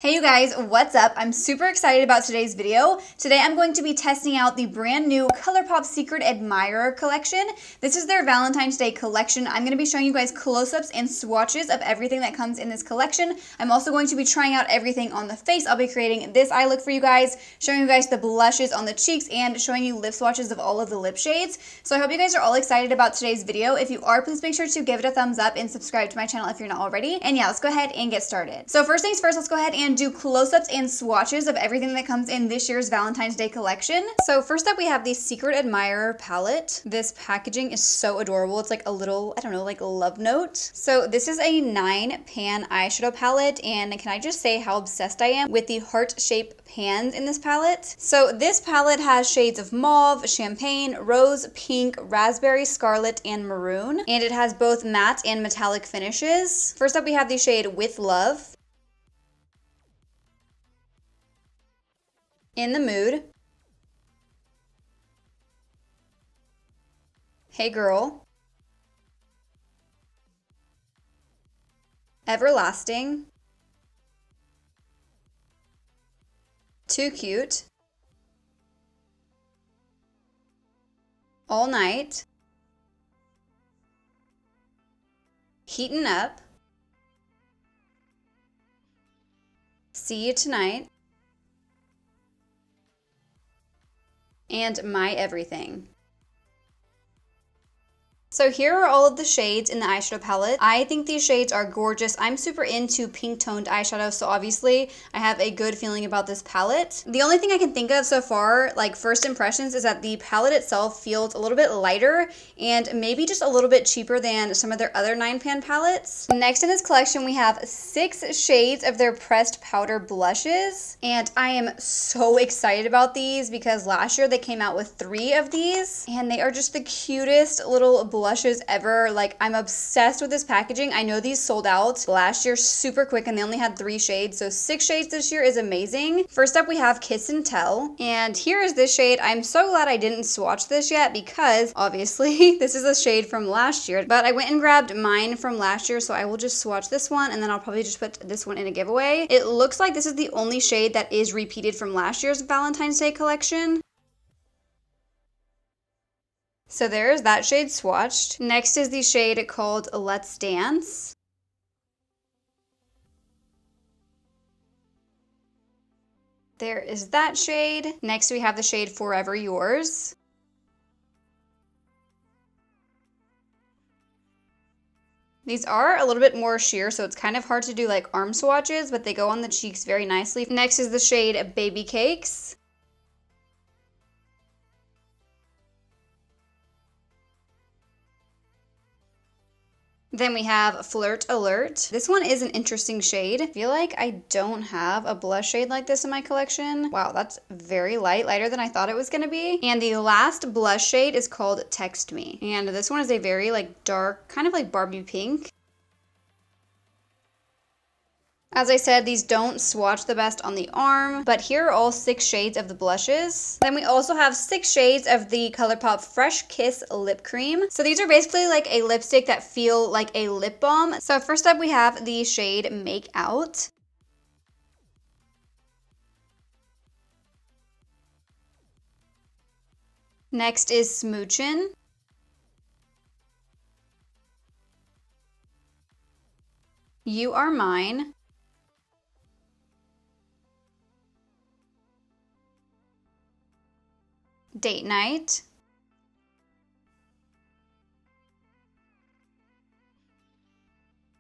Hey you guys, what's up? I'm super excited about today's video. Today I'm going to be testing out the brand new Colourpop Secret Admirer collection. This is their Valentine's Day collection. I'm going to be showing you guys close-ups and swatches of everything that comes in this collection. I'm also going to be trying out everything on the face. I'll be creating this eye look for you guys, showing you guys the blushes on the cheeks, and showing you lip swatches of all of the lip shades. So I hope you guys are all excited about today's video. If you are, please make sure to give it a thumbs up and subscribe to my channel if you're not already. And yeah, let's go ahead and get started. So first things first, let's go ahead and do close-ups and swatches of everything that comes in this year's Valentine's Day collection. So first up, we have the Secret Admirer palette. This packaging is so adorable. It's like a little, I don't know, like a love note. So this is a 9-pan eyeshadow palette, and can I just say how obsessed I am with the heart-shaped pans in this palette? So this palette has shades of mauve, champagne, rose, pink, raspberry, scarlet, and maroon. And it has both matte and metallic finishes. First up, we have the shade With Love, In the Mood, Hey Girl, Everlasting, Too Cute, All Night, Heatin' Up, See You Tonight, and My Everything. So here are all of the shades in the eyeshadow palette. I think these shades are gorgeous. I'm super into pink toned eyeshadow, so obviously I have a good feeling about this palette. The only thing I can think of so far, like first impressions, is that the palette itself feels a little bit lighter and maybe just a little bit cheaper than some of their other 9-pan palettes. Next in this collection, we have 6 shades of their pressed powder blushes, and I am so excited about these because last year they came out with 3 of these, and they are just the cutest little blushes ever. Like, I'm obsessed with this packaging. I know these sold out last year super quick and they only had 3 shades, so 6 shades this year is amazing. First up, we have Kiss and Tell, and here is this shade. I'm so glad I didn't swatch this yet because obviously this is a shade from last year, but I went and grabbed mine from last year, so I will just swatch this one and then I'll probably just put this one in a giveaway. It looks like this is the only shade that is repeated from last year's Valentine's Day collection. So there's that shade swatched. Next is the shade called Let's Dance. There is that shade. Next we have the shade Forever Yours. These are a little bit more sheer, so it's kind of hard to do like arm swatches, but they go on the cheeks very nicely. Next is the shade Baby Cakes. Then we have Flirt Alert. This one is an interesting shade. I feel like I don't have a blush shade like this in my collection. Wow, that's very light, lighter than I thought it was gonna be. And the last blush shade is called Text Me. And this one is a very like dark, kind of like Barbie pink. As I said, these don't swatch the best on the arm, but here are all 6 shades of the blushes. Then we also have 6 shades of the Colourpop Fresh Kiss Lip Cream. So these are basically like a lipstick that feel like a lip balm. So first up, we have the shade Make Out. Next is Smoochin'. You Are Mine. Date Night.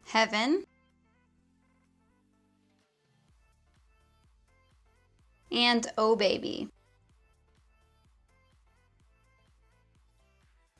Heaven. And Oh Baby.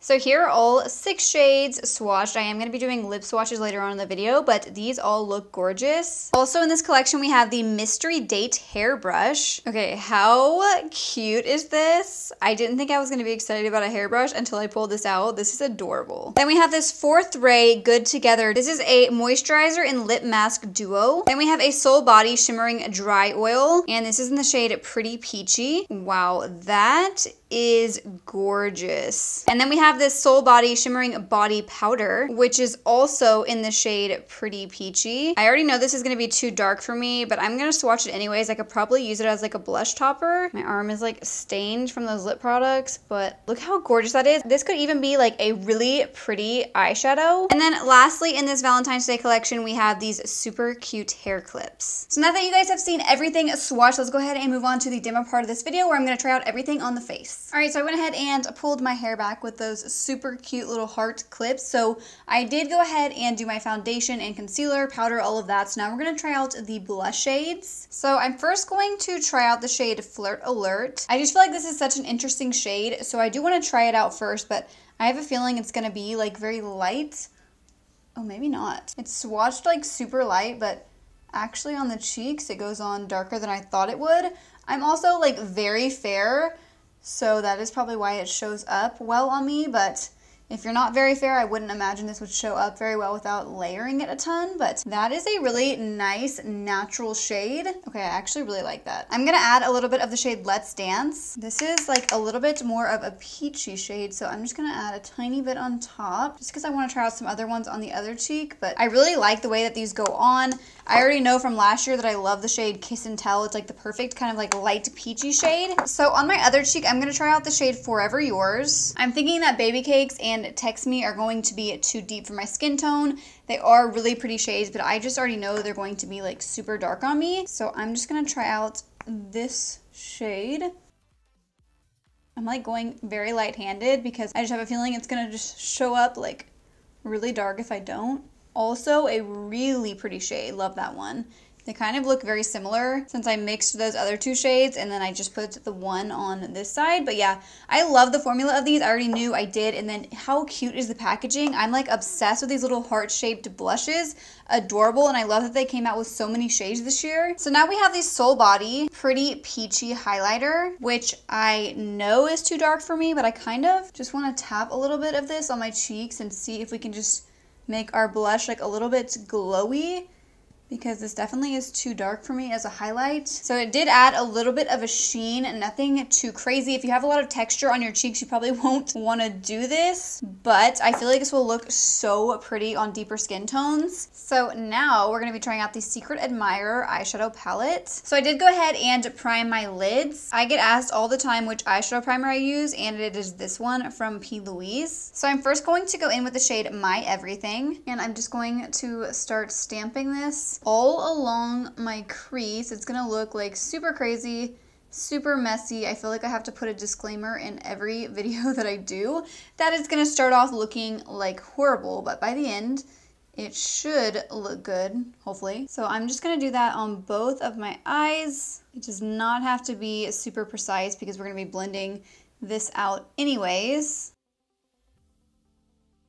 So here are all 6 shades swatched. I am going to be doing lip swatches later on in the video, but these all look gorgeous. Also in this collection, we have the Mystery Date Hairbrush. Okay, how cute is this? I didn't think I was going to be excited about a hairbrush until I pulled this out. This is adorable. Then we have this 4th Ray Good Together. This is a moisturizer and lip mask duo. Then we have a Soul Body Shimmering Dry Oil, and this is in the shade Pretty Peachy. Wow, that is gorgeous. And then we have have this Soul Body Shimmering Body Powder, which is also in the shade Pretty Peachy. I already know this is gonna be too dark for me, but I'm gonna swatch it anyways. I could probably use it as like a blush topper. My arm is like stained from those lip products, but look how gorgeous that is. This could even be like a really pretty eyeshadow. And then lastly, in this Valentine's Day collection, we have these super cute hair clips. So now that you guys have seen everything swatched, let's go ahead and move on to the demo part of this video where I'm gonna try out everything on the face. All right, so I went ahead and pulled my hair back with those super cute little heart clips. So I did go ahead and do my foundation and concealer, powder, all of that. So now we're gonna try out the blush shades. So I'm first going to try out the shade Flirt Alert. I just feel like this is such an interesting shade, so I do wanna try it out first, but I have a feeling it's gonna be like very light. Oh, maybe not. It's swatched like super light, but actually on the cheeks, it goes on darker than I thought it would. I'm also like very fair, so that is probably why it shows up well on me, but if you're not very fair, I wouldn't imagine this would show up very well without layering it a ton, but that is a really nice natural shade. Okay, I actually really like that. I'm gonna add a little bit of the shade Let's Dance. This is like a little bit more of a peachy shade, so I'm just gonna add a tiny bit on top, just because I wanna try out some other ones on the other cheek, but I really like the way that these go on. I already know from last year that I love the shade Kiss and Tell. It's like the perfect kind of like light peachy shade. So on my other cheek, I'm gonna try out the shade Forever Yours. I'm thinking that Baby Cakes and Text Me are going to be too deep for my skin tone. They are really pretty shades, but I just already know they're going to be like super dark on me. So I'm just gonna try out this shade. I'm like going very light-handed because I just have a feeling it's gonna just show up like really dark if I don't. Also a really pretty shade, love that one. They kind of look very similar since I mixed those other two shades and then I just put the one on this side. But yeah, I love the formula of these. I already knew I did. And then how cute is the packaging? I'm like obsessed with these little heart-shaped blushes. Adorable, and I love that they came out with so many shades this year. So now we have the Soul Body Pretty Peachy highlighter, which I know is too dark for me, but I kind of just want to tap a little bit of this on my cheeks and see if we can just make our blush like a little bit glowy, because this definitely is too dark for me as a highlight. So it did add a little bit of a sheen, nothing too crazy. If you have a lot of texture on your cheeks, you probably won't want to do this, but I feel like this will look so pretty on deeper skin tones. So now we're gonna be trying out the Secret Admirer eyeshadow palette. So I did go ahead and prime my lids. I get asked all the time which eyeshadow primer I use, and it is this one from P. Louise. So I'm first going to go in with the shade My Everything, and I'm just going to start stamping this all along my crease. It's gonna look like super crazy, super messy. I feel like I have to put a disclaimer in every video that I do that it's gonna start off looking like horrible, but by the end it should look good, hopefully. So I'm just gonna do that on both of my eyes. It does not have to be super precise because we're gonna be blending this out anyways.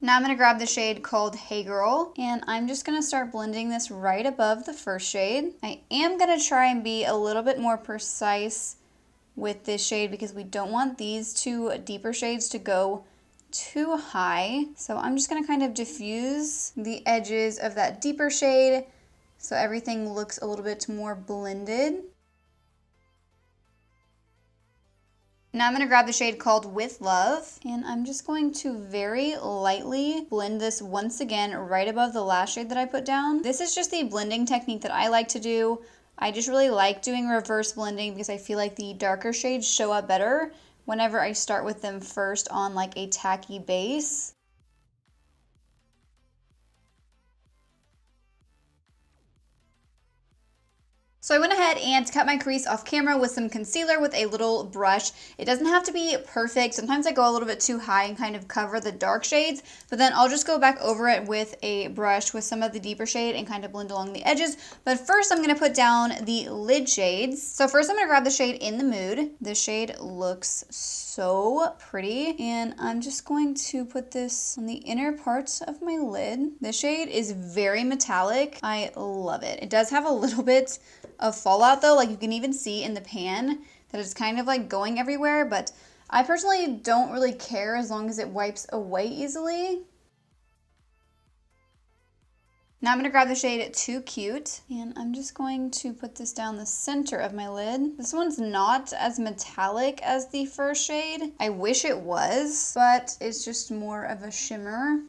Now I'm going to grab the shade called Hey Girl, and I'm just going to start blending this right above the first shade. I am going to try and be a little bit more precise with this shade because we don't want these two deeper shades to go too high. So I'm just going to kind of diffuse the edges of that deeper shade so everything looks a little bit more blended. Now I'm going to grab the shade called With Love, and I'm just going to very lightly blend this once again right above the last shade that I put down. This is just the blending technique that I like to do. I just really like doing reverse blending because I feel like the darker shades show up better whenever I start with them first on like a tacky base. So I went ahead and cut my crease off camera with some concealer with a little brush. It doesn't have to be perfect. Sometimes I go a little bit too high and kind of cover the dark shades, but then I'll just go back over it with a brush with some of the deeper shade and kind of blend along the edges. But first I'm going to put down the lid shades. So first I'm going to grab the shade In the Mood. This shade looks so pretty, and I'm just going to put this on the inner parts of my lid. This shade is very metallic. I love it. It does have a little bit of fallout though, like you can even see in the pan that it's kind of like going everywhere, but I personally don't really care as long as it wipes away easily. Now I'm going to grab the shade Too Cute, and I'm just going to put this down the center of my lid. This one's not as metallic as the first shade. I wish it was, but it's just more of a shimmer.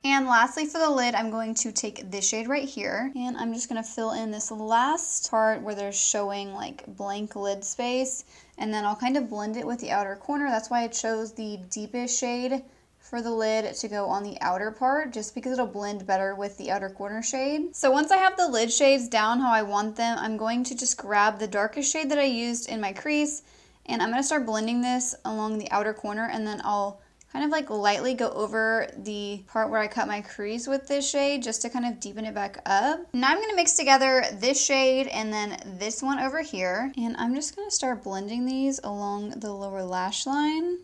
And lastly for the lid, I'm going to take this shade right here, and I'm just going to fill in this last part where they're showing like blank lid space, and then I'll kind of blend it with the outer corner. That's why I chose the deepest shade for the lid to go on the outer part, just because it'll blend better with the outer corner shade. So once I have the lid shades down how I want them, I'm going to just grab the darkest shade that I used in my crease, and I'm going to start blending this along the outer corner, and then I'll kind of like lightly go over the part where I cut my crease with this shade just to kind of deepen it back up. Now I'm going to mix together this shade and then this one over here, and I'm just going to start blending these along the lower lash line.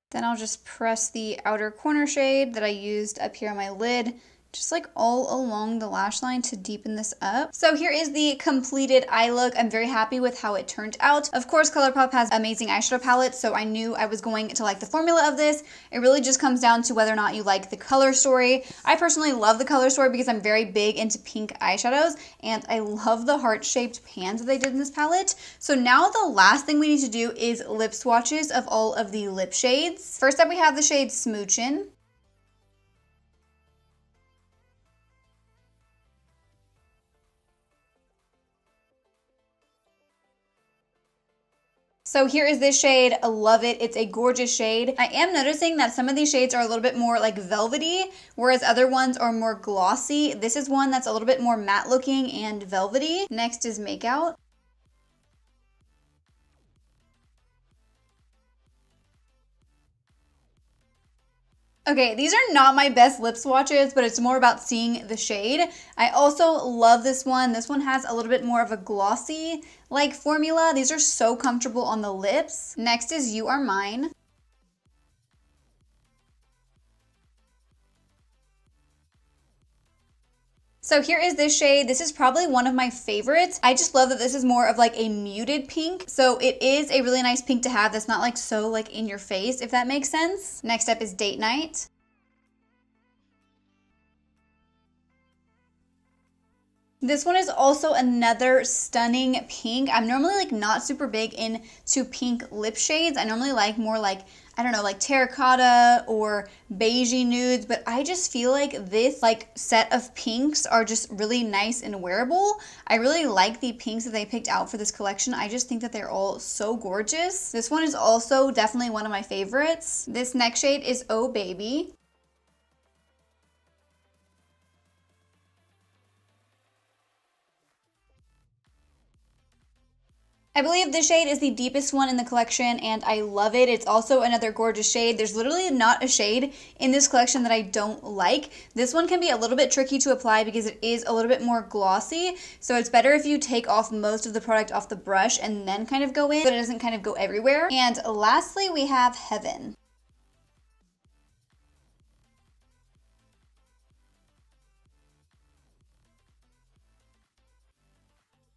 Then I'll just press the outer corner shade that I used up here on my lid, just like all along the lash line to deepen this up. So here is the completed eye look. I'm very happy with how it turned out. Of course, Colourpop has amazing eyeshadow palettes, so I knew I was going to like the formula of this. It really just comes down to whether or not you like the color story. I personally love the color story because I'm very big into pink eyeshadows, and I love the heart-shaped pans that they did in this palette. So now the last thing we need to do is lip swatches of all of the lip shades. First up, we have the shade Smoochin'. So here is this shade, I love it, it's a gorgeous shade. I am noticing that some of these shades are a little bit more like velvety, whereas other ones are more glossy. This is one that's a little bit more matte looking and velvety. Next is Makeout. Okay, these are not my best lip swatches, but it's more about seeing the shade. I also love this one. This one has a little bit more of a glossy like formula. These are so comfortable on the lips. Next is You Are Mine. So here is this shade. This is probably one of my favorites. I just love that this is more of like a muted pink. So it is a really nice pink to have that's not like so like in your face, if that makes sense. Next up is Date Night. This one is also another stunning pink. I'm normally like not super big into pink lip shades. I normally like more like, I don't know, like terracotta or beigey nudes, but I just feel like this like set of pinks are just really nice and wearable. I really like the pinks that they picked out for this collection. I just think that they're all so gorgeous. This one is also definitely one of my favorites. This next shade is Oh Baby. I believe this shade is the deepest one in the collection, and I love it. It's also another gorgeous shade. There's literally not a shade in this collection that I don't like. This one can be a little bit tricky to apply because it is a little bit more glossy, so it's better if you take off most of the product off the brush and then kind of go in, but it doesn't kind of go everywhere. And lastly, we have Heaven.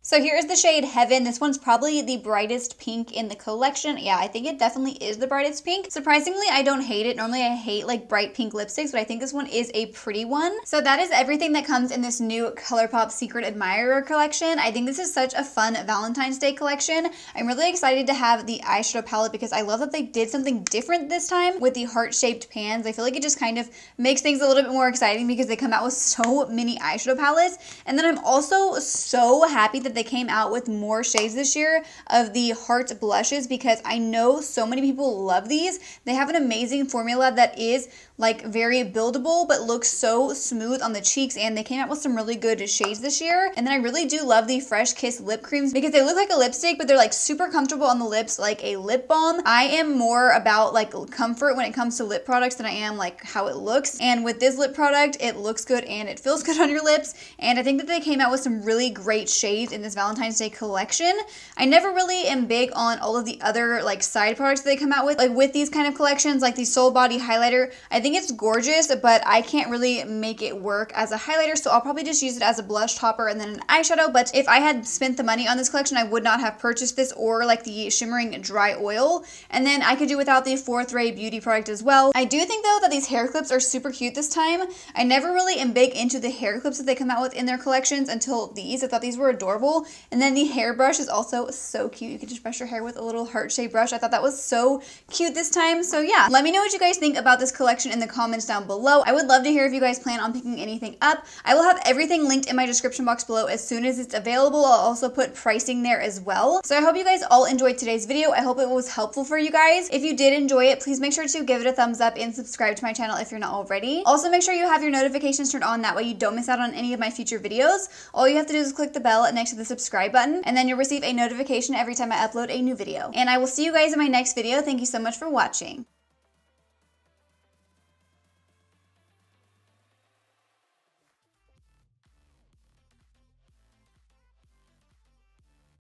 So here is the shade Heaven. This one's probably the brightest pink in the collection. Yeah, I think it definitely is the brightest pink. Surprisingly, I don't hate it. Normally I hate like bright pink lipsticks, but I think this one is a pretty one. So that is everything that comes in this new Colourpop Secret Admirer collection. I think this is such a fun Valentine's Day collection. I'm really excited to have the eyeshadow palette because I love that they did something different this time with the heart-shaped pans. I feel like it just kind of makes things a little bit more exciting because they come out with so many eyeshadow palettes. And then I'm also so happy that they came out with more shades this year of the heart blushes because I know so many people love these. They have an amazing formula that is like very buildable but looks so smooth on the cheeks, and they came out with some really good shades this year. And then I really do love the Fresh Kiss lip creams because they look like a lipstick but they're like super comfortable on the lips, like a lip balm. I am more about like comfort when it comes to lip products than I am like how it looks, and with this lip product it looks good and it feels good on your lips, and I think that they came out with some really great shades in this Valentine's Day collection. I never really am big on all of the other like side products that they come out with, like with these kind of collections, like the Soul Body highlighter. I think it's gorgeous, but I can't really make it work as a highlighter, so I'll probably just use it as a blush topper and then an eyeshadow. But if I had spent the money on this collection, I would not have purchased this or like the shimmering dry oil. And then I could do without the Fourth Ray Beauty product as well. I do think though that these hair clips are super cute this time. I never really am big into the hair clips that they come out with in their collections until these. I thought these were adorable. And then the hairbrush is also so cute. You can just brush your hair with a little heart-shaped brush. I thought that was so cute this time. So yeah, let me know what you guys think about this collection in the comments down below. I would love to hear if you guys plan on picking anything up. I will have everything linked in my description box below as soon as it's available. I'll also put pricing there as well. So I hope you guys all enjoyed today's video. I hope it was helpful for you guys. If you did enjoy it, please make sure to give it a thumbs up and subscribe to my channel if you're not already. Also, make sure you have your notifications turned on. That way you don't miss out on any of my future videos. All you have to do is click the bell next to the subscribe button, and then you'll receive a notification every time I upload a new video. And I will see you guys in my next video. Thank you so much for watching.